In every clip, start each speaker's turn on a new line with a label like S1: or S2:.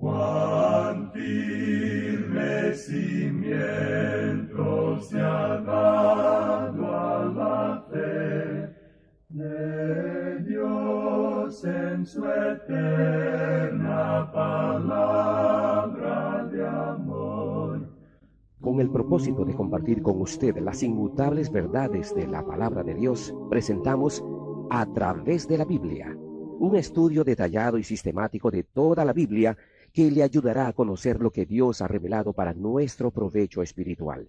S1: Cuán firme cimiento se ha dado a la fe de Dios en su eterna palabra de amor.
S2: Con el propósito de compartir con usted las inmutables verdades de la palabra de Dios, presentamos A través de la Biblia, un estudio detallado y sistemático de toda la Biblia que le ayudará a conocer lo que Dios ha revelado para nuestro provecho espiritual.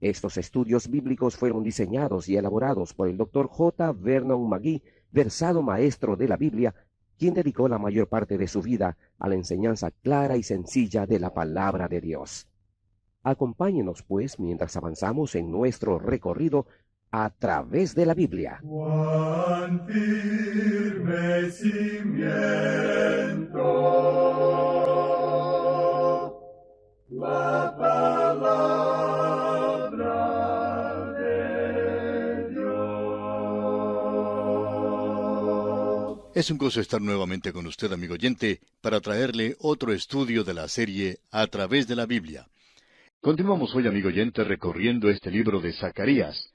S2: Estos estudios bíblicos fueron diseñados y elaborados por el Dr. J. Vernon McGee, versado maestro de la Biblia, quien dedicó la mayor parte de su vida a la enseñanza clara y sencilla de la palabra de Dios. Acompáñenos, pues, mientras avanzamos en nuestro recorrido a través de la Biblia.
S1: Cuán firme cimiento la palabra de Dios.
S3: Es un gozo estar nuevamente con usted, amigo oyente, para traerle otro estudio de la serie A través de la Biblia. Continuamos hoy, amigo oyente, recorriendo este libro de Zacarías,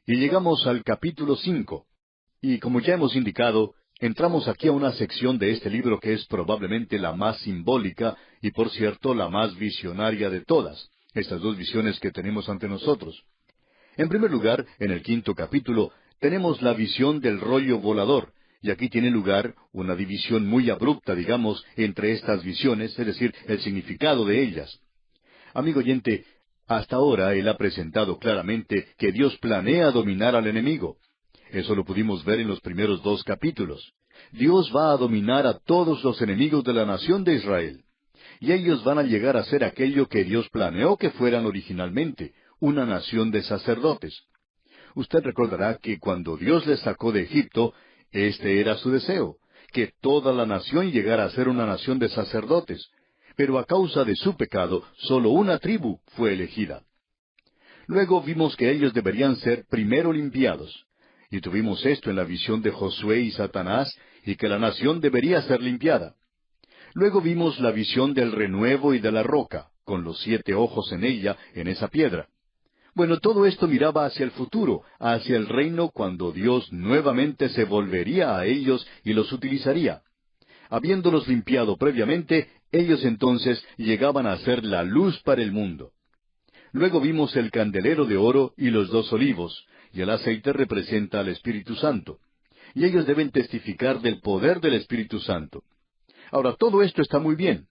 S3: y llegamos al capítulo 5. Y como ya hemos indicado, entramos aquí a una sección de este libro que es probablemente la más simbólica y, por cierto, la más visionaria de todas, estas dos visiones que tenemos ante nosotros. En primer lugar, en el 5º capítulo, tenemos la visión del rollo volador, y aquí tiene lugar una división muy abrupta, digamos, entre estas visiones, es decir, el significado de ellas. Amigo oyente, hasta ahora él ha presentado claramente que Dios planea dominar al enemigo. Eso lo pudimos ver en los primeros 2 capítulos. Dios va a dominar a todos los enemigos de la nación de Israel. Y ellos van a llegar a ser aquello que Dios planeó que fueran originalmente, una nación de sacerdotes. Usted recordará que cuando Dios les sacó de Egipto, este era su deseo, que toda la nación llegara a ser una nación de sacerdotes. Pero a causa de su pecado, solo una tribu fue elegida. Luego vimos que ellos deberían ser primero limpiados. Y tuvimos esto en la visión de Josué y Satanás, y que la nación debería ser limpiada. Luego vimos la visión del renuevo y de la roca, con los 7 ojos en ella, en esa piedra. Bueno, todo esto miraba hacia el futuro, hacia el reino cuando Dios nuevamente se volvería a ellos y los utilizaría. Habiéndolos limpiado previamente, ellos entonces llegaban a ser la luz para el mundo. Luego vimos el candelero de oro y los 2 olivos, y el aceite representa al Espíritu Santo. Y ellos deben testificar del poder del Espíritu Santo. Ahora, todo esto está muy bien.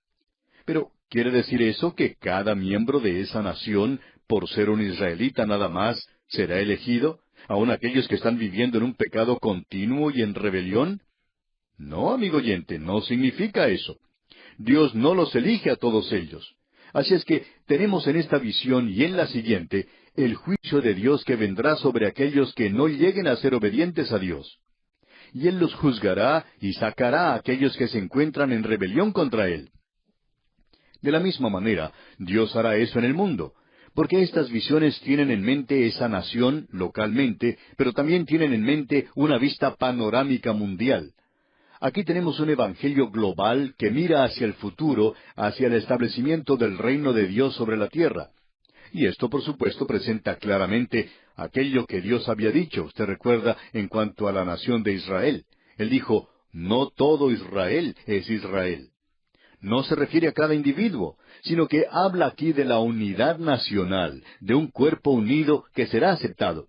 S3: Pero, ¿quiere decir eso que cada miembro de esa nación, por ser un israelita nada más, será elegido, aun aquellos que están viviendo en un pecado continuo y en rebelión? No, amigo oyente, no significa eso. Dios no los elige a todos ellos. Así es que tenemos en esta visión y en la siguiente el juicio de Dios que vendrá sobre aquellos que no lleguen a ser obedientes a Dios. Y Él los juzgará y sacará a aquellos que se encuentran en rebelión contra Él. De la misma manera, Dios hará eso en el mundo, porque estas visiones tienen en mente esa nación localmente, pero también tienen en mente una vista panorámica mundial. Aquí tenemos un evangelio global que mira hacia el futuro, hacia el establecimiento del reino de Dios sobre la tierra. Y esto, por supuesto, presenta claramente aquello que Dios había dicho, usted recuerda, en cuanto a la nación de Israel. Él dijo, no todo Israel es Israel. No se refiere a cada individuo, sino que habla aquí de la unidad nacional, de un cuerpo unido que será aceptado.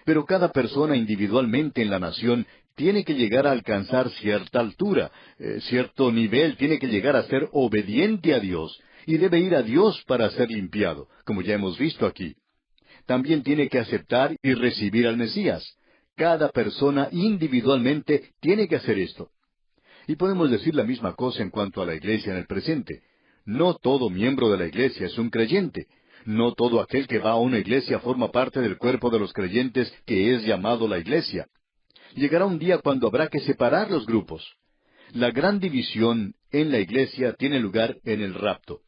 S3: Pero cada persona individualmente en la nación tiene que llegar a alcanzar cierta altura, cierto nivel, tiene que llegar a ser obediente a Dios, y debe ir a Dios para ser limpiado, como ya hemos visto aquí. También tiene que aceptar y recibir al Mesías. Cada persona individualmente tiene que hacer esto. Y podemos decir la misma cosa en cuanto a la iglesia en el presente. No todo miembro de la iglesia es un creyente. No todo aquel que va a una iglesia forma parte del cuerpo de los creyentes que es llamado la iglesia. Llegará un día cuando habrá que separar los grupos. La gran división en la iglesia tiene lugar en el rapto.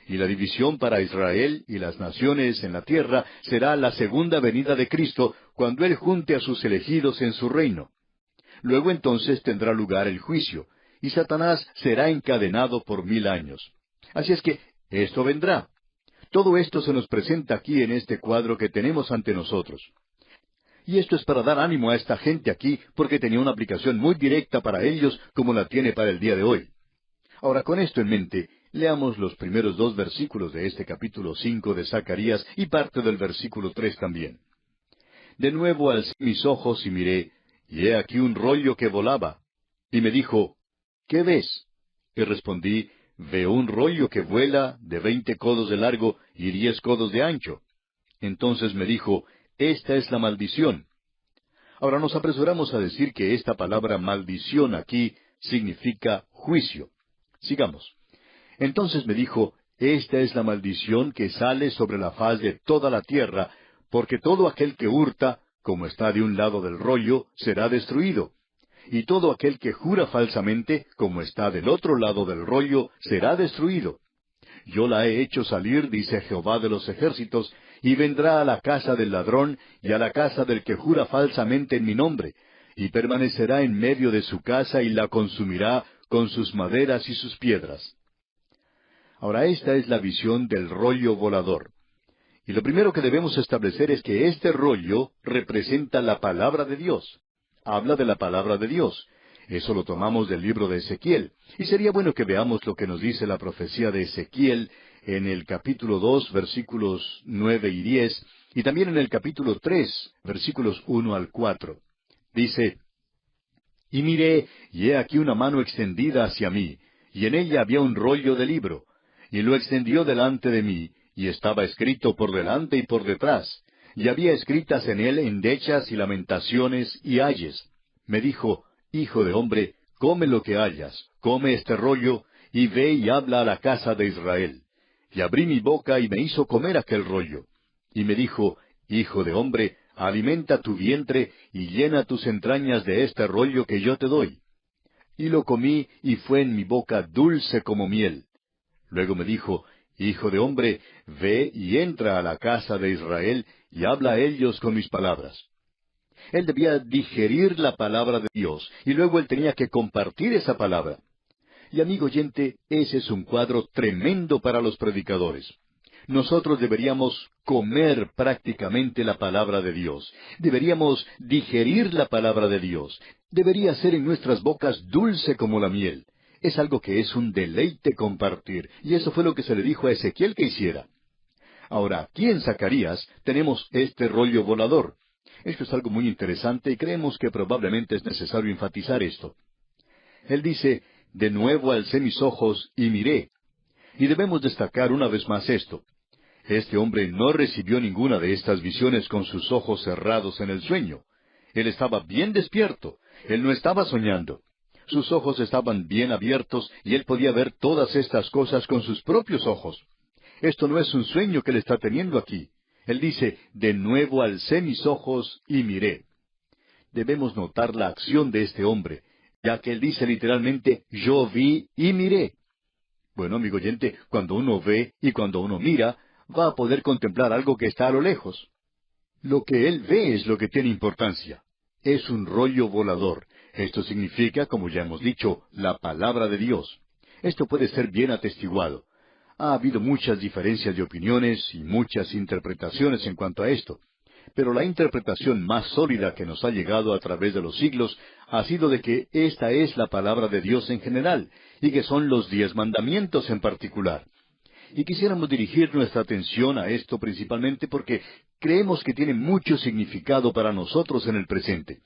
S3: Y la división para Israel y las naciones en la tierra será la segunda venida de Cristo, cuando Él junte a sus elegidos en su reino. Luego entonces tendrá lugar el juicio, y Satanás será encadenado por 1000 años. Así es que esto vendrá. Todo esto se nos presenta aquí en este cuadro que tenemos ante nosotros. Y esto es para dar ánimo a esta gente aquí, porque tenía una aplicación muy directa para ellos, como la tiene para el día de hoy. Ahora, con esto en mente, leamos los primeros 2 versículos de este capítulo 5 de Zacarías y parte del versículo 3 también. De nuevo alcé mis ojos y miré, y he aquí un rollo que volaba. Y me dijo, ¿qué ves? Y respondí, veo un rollo que vuela de 20 codos de largo y 10 codos de ancho. Entonces me dijo, esta es la maldición. Ahora nos apresuramos a decir que esta palabra maldición aquí significa juicio. Sigamos. Entonces me dijo, esta es la maldición que sale sobre la faz de toda la tierra, porque todo aquel que hurta, como está de un lado del rollo, será destruido. Y todo aquel que jura falsamente, como está del otro lado del rollo, será destruido. Yo la he hecho salir, dice Jehová de los ejércitos, y vendrá a la casa del ladrón y a la casa del que jura falsamente en mi nombre, y permanecerá en medio de su casa y la consumirá con sus maderas y sus piedras. Ahora esta es la visión del rollo volador. Y lo primero que debemos establecer es que este rollo representa la palabra de Dios. Habla de la palabra de Dios. Eso lo tomamos del libro de Ezequiel. Y sería bueno que veamos lo que nos dice la profecía de Ezequiel en el capítulo 2, versículos 9 y 10, y también en el capítulo 3, versículos 1 al 4. Dice, y miré, y he aquí una mano extendida hacia mí, y en ella había un rollo de libro, y lo extendió delante de mí, y estaba escrito por delante y por detrás, y había escritas en él endechas y lamentaciones y ayes. Me dijo, hijo de hombre, come lo que hayas, come este rollo, y ve y habla a la casa de Israel. Y abrí mi boca y me hizo comer aquel rollo. Y me dijo, hijo de hombre, alimenta tu vientre y llena tus entrañas de este rollo que yo te doy. Y lo comí y fue en mi boca dulce como miel. Luego me dijo, hijo de hombre, ve y entra a la casa de Israel y habla a ellos con mis palabras. Él debía digerir la palabra de Dios y luego él tenía que compartir esa palabra. Y amigo oyente, ese es un cuadro tremendo para los predicadores. Nosotros deberíamos comer prácticamente la palabra de Dios. Deberíamos digerir la palabra de Dios. Debería ser en nuestras bocas dulce como la miel. Es algo que es un deleite compartir, y eso fue lo que se le dijo a Ezequiel que hiciera. Ahora, aquí en Zacarías tenemos este rollo volador. Esto es algo muy interesante y creemos que probablemente es necesario enfatizar esto. Él dice, de nuevo alcé mis ojos y miré. Y debemos destacar una vez más esto. Este hombre no recibió ninguna de estas visiones con sus ojos cerrados en el sueño. Él estaba bien despierto. Él no estaba soñando. Sus ojos estaban bien abiertos y él podía ver todas estas cosas con sus propios ojos. Esto no es un sueño que él está teniendo aquí. Él dice, de nuevo alcé mis ojos y miré. Debemos notar la acción de este hombre, ya que él dice literalmente, yo vi y miré. Bueno, amigo oyente, cuando uno ve y cuando uno mira, va a poder contemplar algo que está a lo lejos. Lo que él ve es lo que tiene importancia. Es un rollo volador. Esto significa, como ya hemos dicho, la palabra de Dios. Esto puede ser bien atestiguado. Ha habido muchas diferencias de opiniones y muchas interpretaciones en cuanto a esto. Pero la interpretación más sólida que nos ha llegado a través de los siglos ha sido de que esta es la palabra de Dios en general, y que son los 10 mandamientos en particular. Y quisiéramos dirigir nuestra atención a esto principalmente porque creemos que tiene mucho significado para nosotros en el presente.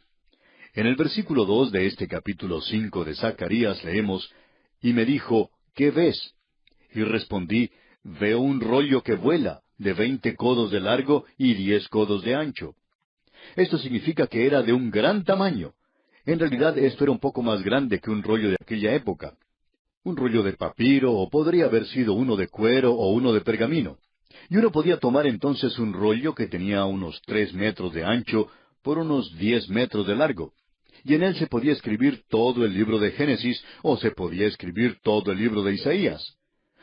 S3: En el versículo 2 de este capítulo 5 de Zacarías leemos, y me dijo, ¿qué ves? Y respondí, veo un rollo que vuela, de 20 codos de largo y 10 codos de ancho. Esto significa que era de un gran tamaño. En realidad esto era un poco más grande que un rollo de aquella época. Un rollo de papiro, o podría haber sido uno de cuero o uno de pergamino. Y uno podía tomar entonces un rollo que tenía unos 3 metros de ancho por unos 10 metros de largo. Y en él se podía escribir todo el libro de Génesis, o se podía escribir todo el libro de Isaías.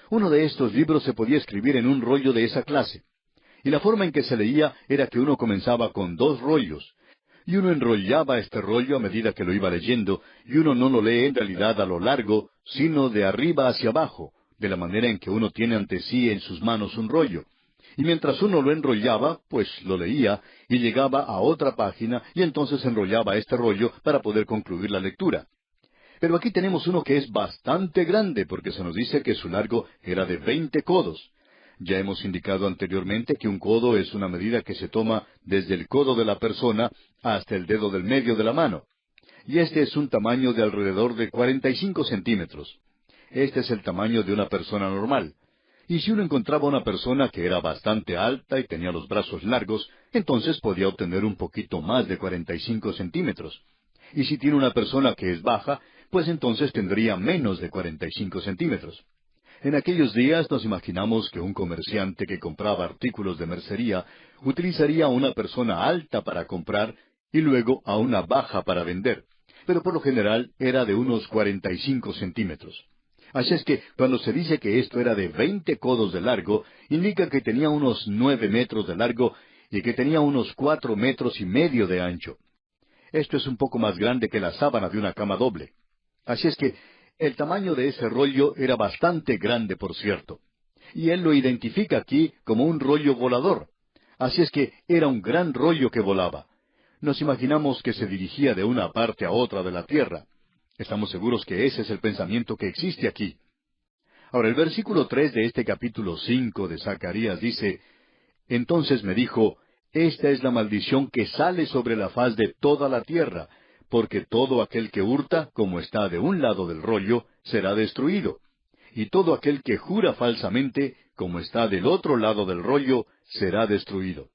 S3: Uno de estos libros se podía escribir en un rollo de esa clase. Y la forma en que se leía era que uno comenzaba con 2 rollos. Y uno enrollaba este rollo a medida que lo iba leyendo, y uno no lo lee en realidad a lo largo, sino de arriba hacia abajo, de la manera en que uno tiene ante sí en sus manos un rollo. Y mientras uno lo enrollaba, pues lo leía, y llegaba a otra página, y entonces enrollaba este rollo para poder concluir la lectura. Pero aquí tenemos uno que es bastante grande, porque se nos dice que su largo era de 20 codos. Ya hemos indicado anteriormente que un codo es una medida que se toma desde el codo de la persona hasta el dedo del medio de la mano. Y este es un tamaño de alrededor de 45 centímetros. Este es el tamaño de una persona normal. Y si uno encontraba una persona que era bastante alta y tenía los brazos largos, entonces podía obtener un poquito más de 45 centímetros. Y si tiene una persona que es baja, pues entonces tendría menos de 45 centímetros. En aquellos días nos imaginamos que un comerciante que compraba artículos de mercería utilizaría a una persona alta para comprar y luego a una baja para vender, pero por lo general era de unos 45 centímetros. Así es que cuando se dice que esto era de 20 codos de largo, indica que tenía unos 9 metros de largo y que tenía unos 4 metros y medio de ancho. Esto es un poco más grande que la sábana de una cama doble. Así es que el tamaño de ese rollo era bastante grande, por cierto. Y él lo identifica aquí como un rollo volador. Así es que era un gran rollo que volaba. Nos imaginamos que se dirigía de una parte a otra de la tierra. Estamos seguros que ese es el pensamiento que existe aquí. Ahora, el versículo 3 de este capítulo 5 de Zacarías dice, Entonces me dijo, Esta es la maldición que sale sobre la faz de toda la tierra, porque todo aquel que hurta, como está de un lado del rollo, será destruido. Y todo aquel que jura falsamente, como está del otro lado del rollo, será destruido.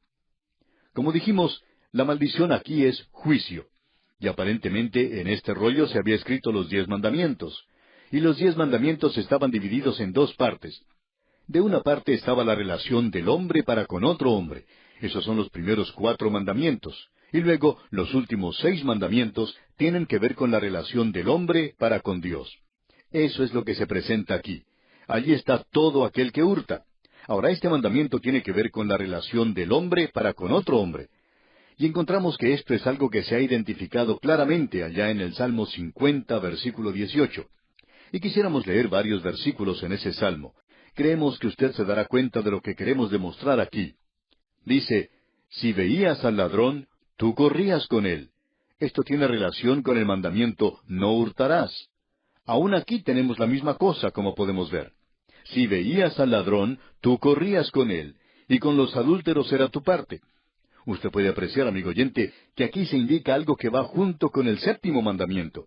S3: Como dijimos, la maldición aquí es juicio. Y aparentemente en este rollo se había escrito los 10 mandamientos. Y los 10 mandamientos estaban divididos en dos partes. De una parte estaba la relación del hombre para con otro hombre. Esos son los primeros 4 mandamientos. Y luego, los últimos 6 mandamientos tienen que ver con la relación del hombre para con Dios. Eso es lo que se presenta aquí. Allí está todo aquel que hurta. Ahora, este mandamiento tiene que ver con la relación del hombre para con otro hombre. Y encontramos que esto es algo que se ha identificado claramente allá en el Salmo 50, versículo 18. Y quisiéramos leer varios versículos en ese salmo. Creemos que usted se dará cuenta de lo que queremos demostrar aquí. Dice, Si veías al ladrón, tú corrías con él. Esto tiene relación con el mandamiento, no hurtarás. Aún aquí tenemos la misma cosa, como podemos ver. Si veías al ladrón, tú corrías con él, y con los adúlteros era tu parte. Usted puede apreciar, amigo oyente, que aquí se indica algo que va junto con el 7º mandamiento.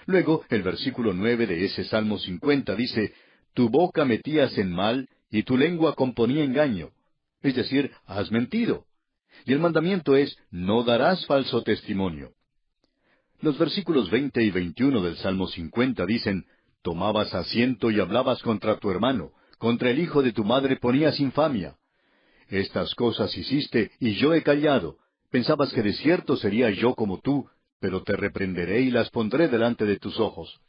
S3: Luego, el versículo 9 de ese Salmo 50 dice, Tu boca metías en mal, y tu lengua componía engaño. Es decir, has mentido. Y el mandamiento es, no darás falso testimonio. Los versículos 20 y 21 del Salmo 50 dicen, Tomabas asiento y hablabas contra tu hermano, contra el hijo de tu madre ponías infamia. Estas cosas hiciste, y yo he callado. Pensabas que de cierto sería yo como tú, pero te reprenderé y las pondré delante de tus ojos.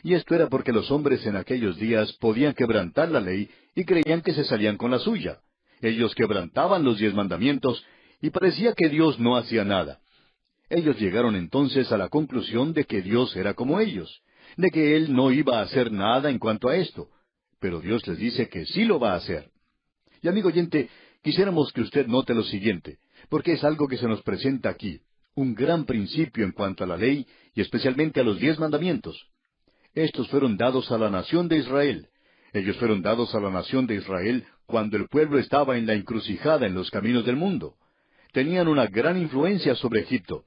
S3: Y esto era porque los hombres en aquellos días podían quebrantar la ley y creían que se salían con la suya. Ellos quebrantaban los 10 mandamientos y parecía que Dios no hacía nada. Ellos llegaron entonces a la conclusión de que Dios era como ellos, de que Él no iba a hacer nada en cuanto a esto. Pero Dios les dice que sí lo va a hacer. Y amigo oyente, quisiéramos que usted note lo siguiente, porque es algo que se nos presenta aquí, un gran principio en cuanto a la ley y especialmente a los 10 mandamientos. Estos fueron dados a la nación de Israel. Ellos fueron dados a la nación de Israel cuando el pueblo estaba en la encrucijada en los caminos del mundo. Tenían una gran influencia sobre Egipto.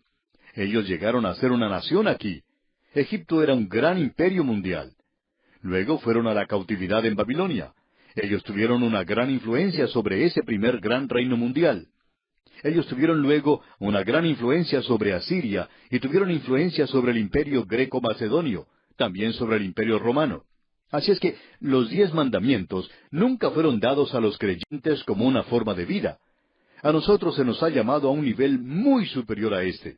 S3: Ellos llegaron a ser una nación aquí. Egipto era un gran imperio mundial. Luego fueron a la cautividad en Babilonia. Ellos tuvieron una gran influencia sobre ese primer gran reino mundial. Ellos tuvieron luego una gran influencia sobre Asiria y tuvieron influencia sobre el imperio greco-macedonio, también sobre el imperio romano. Así es que los 10 mandamientos nunca fueron dados a los creyentes como una forma de vida. A nosotros se nos ha llamado a un nivel muy superior a este.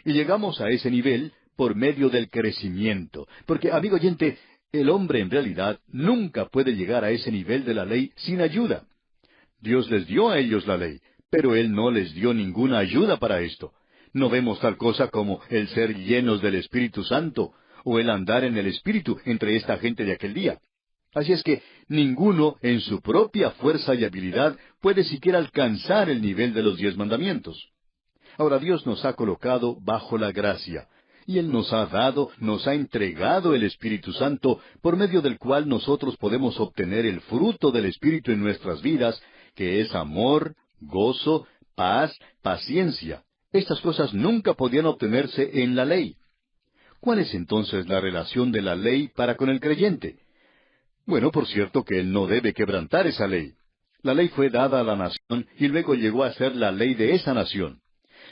S3: Y llegamos a ese nivel por medio del crecimiento. Porque, amigo oyente, el hombre en realidad nunca puede llegar a ese nivel de la ley sin ayuda. Dios les dio a ellos la ley, pero Él no les dio ninguna ayuda para esto. No vemos tal cosa como el ser llenos del Espíritu Santo o el andar en el Espíritu entre esta gente de aquel día. Así es que ninguno en su propia fuerza y habilidad puede siquiera alcanzar el nivel de los 10 mandamientos. Ahora Dios nos ha colocado bajo la gracia, y Él nos ha entregado el Espíritu Santo, por medio del cual nosotros podemos obtener el fruto del Espíritu en nuestras vidas, que es amor, gozo, paz, paciencia. Estas cosas nunca podían obtenerse en la ley. ¿Cuál es entonces la relación de la ley para con el creyente? Bueno, por cierto que él no debe quebrantar esa ley. La ley fue dada a la nación y luego llegó a ser la ley de esa nación.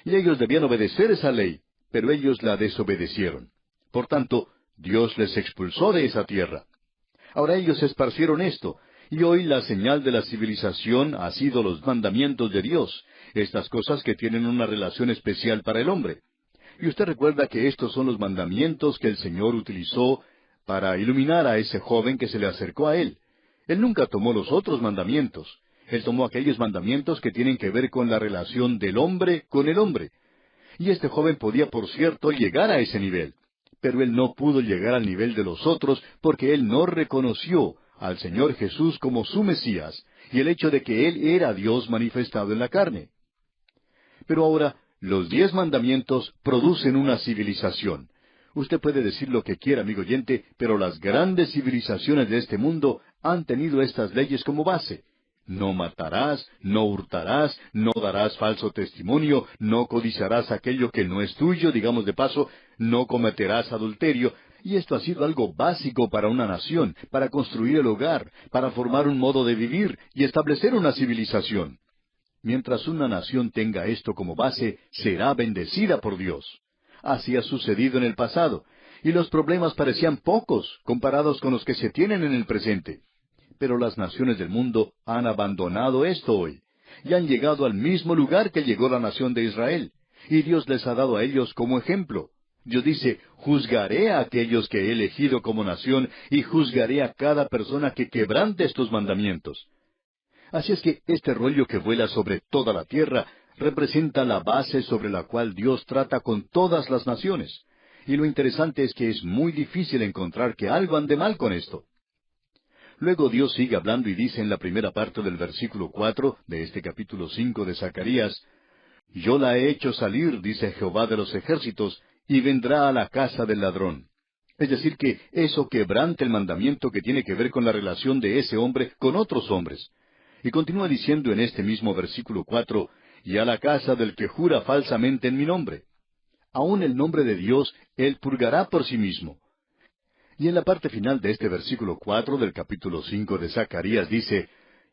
S3: Y ellos debían obedecer esa ley, pero ellos la desobedecieron. Por tanto, Dios les expulsó de esa tierra. Ahora ellos esparcieron esto, y hoy la señal de la civilización ha sido los mandamientos de Dios, estas cosas que tienen una relación especial para el hombre. Y usted recuerda que estos son los mandamientos que el Señor utilizó para iluminar a ese joven que se le acercó a Él. Él nunca tomó los otros mandamientos. Él tomó aquellos mandamientos que tienen que ver con la relación del hombre con el hombre. Y este joven podía, por cierto, llegar a ese nivel. Pero él no pudo llegar al nivel de los otros porque él no reconoció al Señor Jesús como su Mesías y el hecho de que Él era Dios manifestado en la carne. Pero ahora, los 10 mandamientos producen una civilización. Usted puede decir lo que quiera, amigo oyente, pero las grandes civilizaciones de este mundo han tenido estas leyes como base. No matarás, no hurtarás, no darás falso testimonio, no codiciarás aquello que no es tuyo, digamos de paso, no cometerás adulterio, y esto ha sido algo básico para una nación, para construir el hogar, para formar un modo de vivir y establecer una civilización. Mientras una nación tenga esto como base, será bendecida por Dios. Así ha sucedido en el pasado, y los problemas parecían pocos comparados con los que se tienen en el presente. Pero las naciones del mundo han abandonado esto hoy, y han llegado al mismo lugar que llegó la nación de Israel, y Dios les ha dado a ellos como ejemplo. Dios dice, juzgaré a aquellos que he elegido como nación, y juzgaré a cada persona que quebrante estos mandamientos. Así es que este rollo que vuela sobre toda la tierra representa la base sobre la cual Dios trata con todas las naciones. Y lo interesante es que es muy difícil encontrar que algo ande mal con esto. Luego Dios sigue hablando y dice en la primera parte del versículo 4 de este capítulo 5 de Zacarías, «Yo la he hecho salir, dice Jehová de los ejércitos, y vendrá a la casa del ladrón». Es decir, que eso quebranta el mandamiento que tiene que ver con la relación de ese hombre con otros hombres. Y continúa diciendo en este mismo versículo 4, «Y a la casa del que jura falsamente en mi nombre». Aún el nombre de Dios Él purgará por sí mismo. Y en la parte final de este versículo 4 del capítulo 5 de Zacarías dice,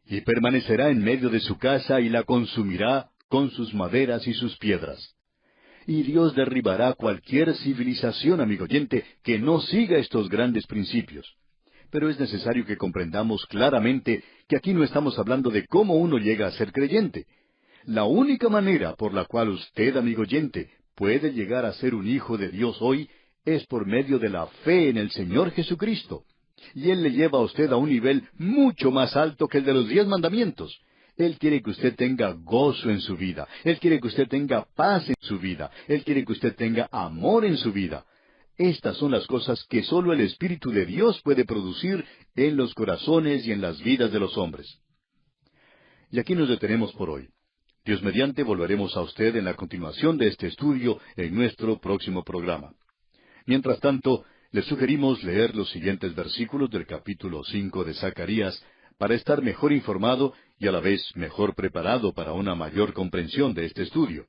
S3: «Y permanecerá en medio de su casa y la consumirá con sus maderas y sus piedras». Y Dios derribará cualquier civilización, amigo oyente, que no siga estos grandes principios. Pero es necesario que comprendamos claramente que aquí no estamos hablando de cómo uno llega a ser creyente. La única manera por la cual usted, amigo oyente, puede llegar a ser un hijo de Dios hoy es por medio de la fe en el Señor Jesucristo. Y Él le lleva a usted a un nivel mucho más alto que el de los 10 mandamientos. Él quiere que usted tenga gozo en su vida. Él quiere que usted tenga paz en su vida. Él quiere que usted tenga amor en su vida. Estas son las cosas que sólo el Espíritu de Dios puede producir en los corazones y en las vidas de los hombres. Y aquí nos detenemos por hoy. Dios mediante volveremos a usted en la continuación de este estudio en nuestro próximo programa. Mientras tanto, le sugerimos leer los siguientes versículos del capítulo 5 de Zacarías para estar mejor informado y a la vez mejor preparado para una mayor comprensión de este estudio.